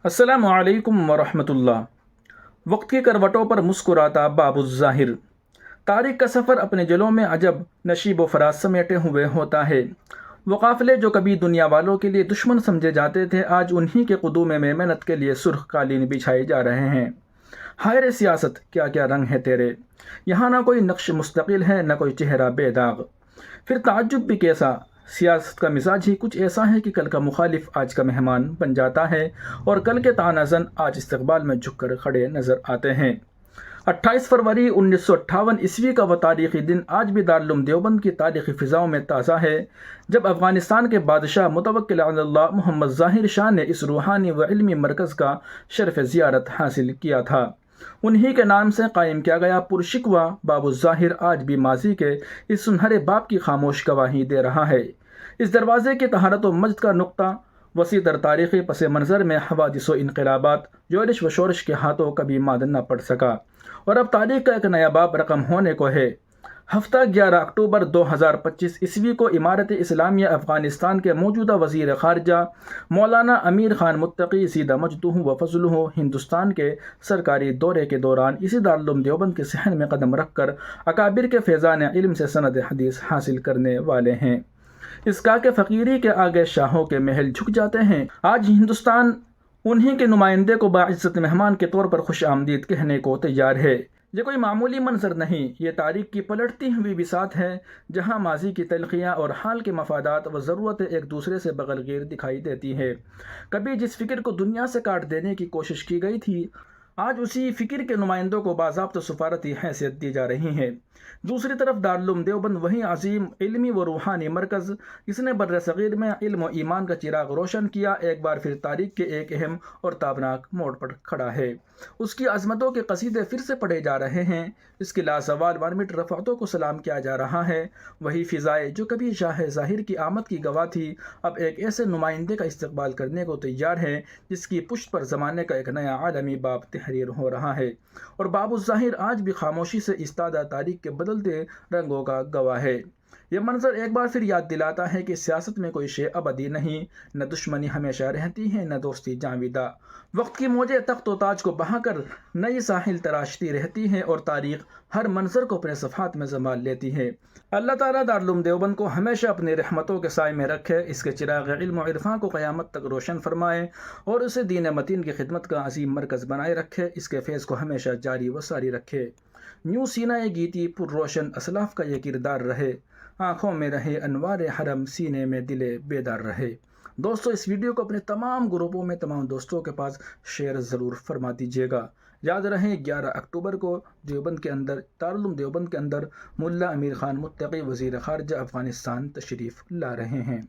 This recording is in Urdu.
السلام علیکم ورحمۃ اللہ۔ وقت کی کروٹوں پر مسکراتا باب الظاہر۔ تاریخ کا سفر اپنے جلوں میں عجب نشیب و فراز سمیٹے ہوئے ہوتا ہے۔ وہ قافلے جو کبھی دنیا والوں کے لیے دشمن سمجھے جاتے تھے، آج انہی کے قدوم میں محنت کے لیے سرخ قالین بچھائے جا رہے ہیں۔ ہائے رے سیاست، کیا کیا رنگ ہے تیرے! یہاں نہ کوئی نقش مستقل ہے، نہ کوئی چہرہ بے داغ۔ پھر تعجب بھی کیسا! سیاست کا مزاج ہی کچھ ایسا ہے کہ کل کا مخالف آج کا مہمان بن جاتا ہے، اور کل کے طعنہ زن آج استقبال میں جھک کر کھڑے نظر آتے ہیں۔ 28 فروری 1958 کا وہ تاریخی دن آج بھی دارالعلوم دیوبند کی تاریخی فضاؤں میں تازہ ہے، جب افغانستان کے بادشاہ متوکل علی اللہ محمد ظاہر شاہ نے اس روحانی و علمی مرکز کا شرف زیارت حاصل کیا تھا۔ انہی کے نام سے قائم کیا گیا پرشکوہ باب الظاہر آج بھی ماضی کے اس سنہرے باب کی خاموش گواہی دے رہا ہے۔ اس دروازے کی طہارت و مجد کا نقطہ وسیع تر تاریخی پس منظر میں حوادث و انقلابات، جوش و شورش کے ہاتھوں کبھی ماد نہ پڑ سکا، اور اب تاریخ کا ایک نیا باب رقم ہونے کو ہے۔ ہفتہ 11 اکتوبر 2025 کو امارت اسلامیہ افغانستان کے موجودہ وزیر خارجہ مولانا امیر خان متقی زیدہ مجدہ و فضلہ ہندوستان کے سرکاری دورے کے دوران اسی دارالعلوم دیوبند کے صحن میں قدم رکھ کر اکابر کے فیضان علم سے سند حدیث حاصل کرنے والے ہیں۔ اس کا کہ فقیری کے آگے شاہوں کے محل جھک جاتے ہیں۔ آج ہندوستان انہی کے نمائندے کو باعزت مہمان کے طور پر خوش آمدید کہنے کو تیار ہے۔ یہ کوئی معمولی منظر نہیں، یہ تاریخ کی پلٹتی ہوئی بساط ہے، جہاں ماضی کی تلخیاں اور حال کے مفادات و ضرورتیں ایک دوسرے سے بغل گیر دکھائی دیتی ہے۔ کبھی جس فکر کو دنیا سے کاٹ دینے کی کوشش کی گئی تھی، آج اسی فکر کے نمائندوں کو باضابطہ سفارتی حیثیت دی جا رہی ہے۔ دوسری طرف دارالعلوم دیوبند وہی عظیم علمی و روحانی مرکز جس نے بر صغیر میں علم و ایمان کا چراغ روشن کیا، ایک بار پھر تاریخ کے ایک اہم اور تابناک موڑ پر کھڑا ہے۔ اس کی عظمتوں کے قصیدے پھر سے پڑھے جا رہے ہیں، اس کی لازوال وانمٹ رفعتوں کو سلام کیا جا رہا ہے۔ وہی فضائے جو کبھی شاہ ظاہر کی آمد کی گواہ تھی، اب ایک ایسے نمائندے کا استقبال کرنے کو تیار ہے جس کی پشت پر زمانے کا ایک نیا عالمی باب تحریر ہو رہا ہے، اور باب الظاہر آج بھی خاموشی سے استادہ تاریخ کے بدلتے رنگوں کا گواہ ہے۔ یہ منظر ایک بار پھر یاد دلاتا ہے کہ سیاست میں کوئی شے ابدی نہیں، نہ دشمنی ہمیشہ رہتی ہے، نہ دوستی جاویدہ۔ وقت کی موجیں تخت و تاج کو بہا کر نئی ساحل تراشتی رہتی ہیں، اور تاریخ ہر منظر کو اپنے صفحات میں سنبھال لیتی ہے۔ اللہ تعالیٰ دارالعلوم دیوبند کو ہمیشہ اپنی رحمتوں کے سائے میں رکھے، اس کے چراغ علم و عرفاں کو قیامت تک روشن فرمائے، اور اسے دین متین کی خدمت کا عظیم مرکز بنائے رکھے، اس کے فیض کو ہمیشہ جاری و ساری رکھے۔ یوں سینہ گیتی پر روشن اسلاف کا یہ کردار رہے، آنکھوں میں رہے انوار حرم، سینے میں دل بیدار رہے۔ دوستو، اس ویڈیو کو اپنے تمام گروپوں میں تمام دوستوں کے پاس شیئر ضرور فرما دیجیے گا۔ یاد رہیں 11 اکتوبر کو دیوبند کے اندر، دارالعلوم دیوبند کے اندر ملا امیر خان متقی وزیر خارجہ افغانستان تشریف لا رہے ہیں۔